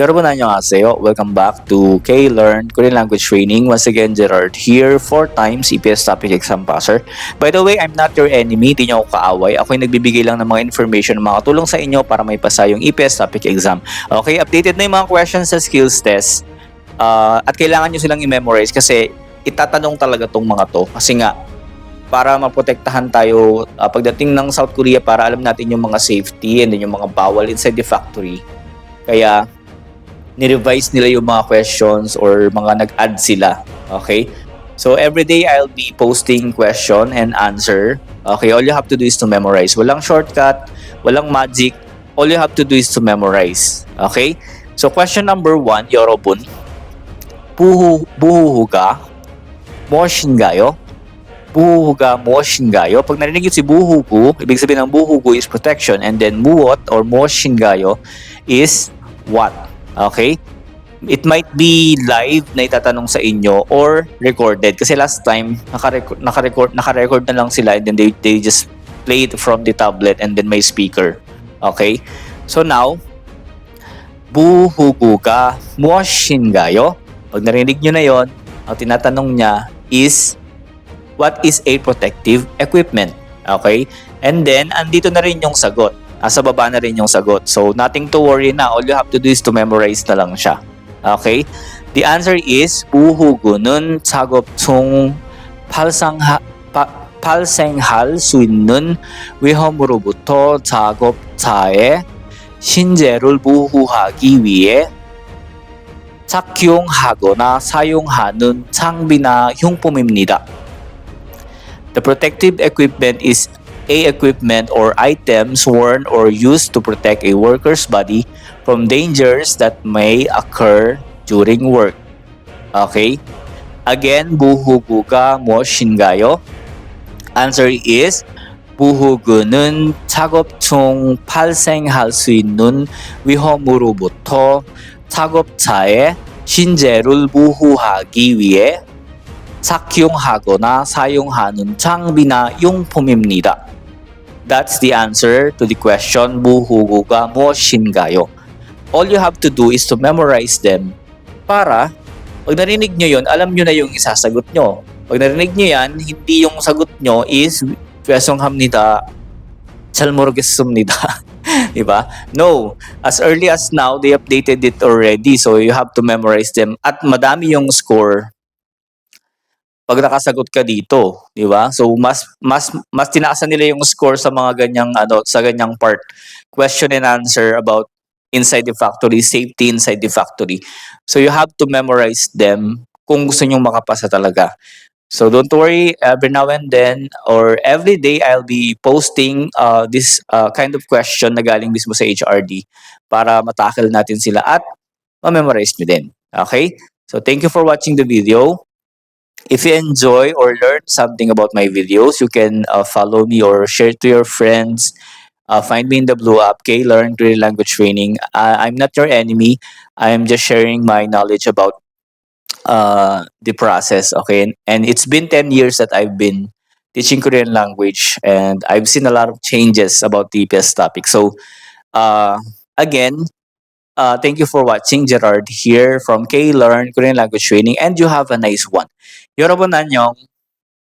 여러분 안녕하세요. Welcome back to K-Learn Korean Language Training. Once again, Gerard here, 4 times EPS Topic Exam Passer. By the way, I'm not your enemy, di niyo ako kaaway. Ako yung nagbibigay lang ng mga information, mga tulong sa inyo para may pasa yung EPS Topic Exam. Okay, updated na yung mga questions sa skills test. At kailangan nyo silang i-memorize kasi itatanong talaga tong mga to. Kasi nga, para maprotektahan tayo pagdating ng South Korea, para alam natin yung mga safety and then yung mga bawal inside the factory. Kaya, ni-revise nila yung mga questions or mga nag-add sila. Okay? So, every day I'll be posting question and answer. Okay? All you have to do is to memorize. Walang shortcut, walang magic. All you have to do is to memorize. Okay? So, question number 1, 여러분. 부후가 무엇인가요? 부후가 무엇인가요? Pag narinig yun si buhugu, ibig sabihin ng buhugu is protection, and then muot or 무엇인가요 is what? Okay? It might be live na itatanong sa inyo or recorded. Kasi last time, naka-record na lang sila and then they just play it from the tablet and then may speaker. Okay? So now, 부후구가 무엇인가요? Pag narinig nyo na yon, ang tinatanong niya is, what is a protective equipment? Okay? And then, andito na rin yung sagot. Sa baba na rin yung sagot. So, nothing to worry na. All you have to do is to memorize na lang siya. Okay? The answer is, 부후구는 작업중 발생할 수 있는 위험으로부터 작업자의 신체를 보호하기 위해 착용하거나 사용하는 장비나 용품입니다. The protective equipment is a equipment or items worn or used to protect a worker's body from dangers that may occur during work. Okay? Again, 부후구가 무엇인가요? Answer is, 부후구는 작업 중 발생할 수 있는 위험으로부터 작업자의 신체를 보호하기 위해 착용하거나 사용하는 장비나 용품입니다. That's the answer to the question, 부후구가 무엇인가요? All you have to do is to memorize them para pag narinig nyo yun, alam nyo na yung isasagot nyo. Pag narinig nyo yan, hindi yung sagot nyo is 죄송합니다, 잘 모르겠습니다. Diba? No. As early as now, they updated it already. So you have to memorize them. At madami yung score pag nakasagot ka dito, di ba? So mas tinaasan nila yung score sa mga ganyang sa ganyang part. Question and answer about inside the factory, safety inside the factory. So you have to memorize them kung gusto niyo makapasa talaga. So don't worry, every now and then or every day I'll be posting this kind of question na galing mismo sa HRD para matackle natin sila at ma-memorize nyo din. Okay? So thank you for watching the video. If you enjoy or learn something about my videos, you can follow me or share to your friends. Find me in the Blue app, K-Learn Korean Language Training. I'm not your enemy. I'm just sharing my knowledge about the process. Okay, and it's been 10 years that I've been teaching Korean language, and I've seen a lot of changes about the EPS topic. So, again, thank you for watching. Gerard here from K-Learn Korean Language Training, and you have a nice one. 여러분 안녕.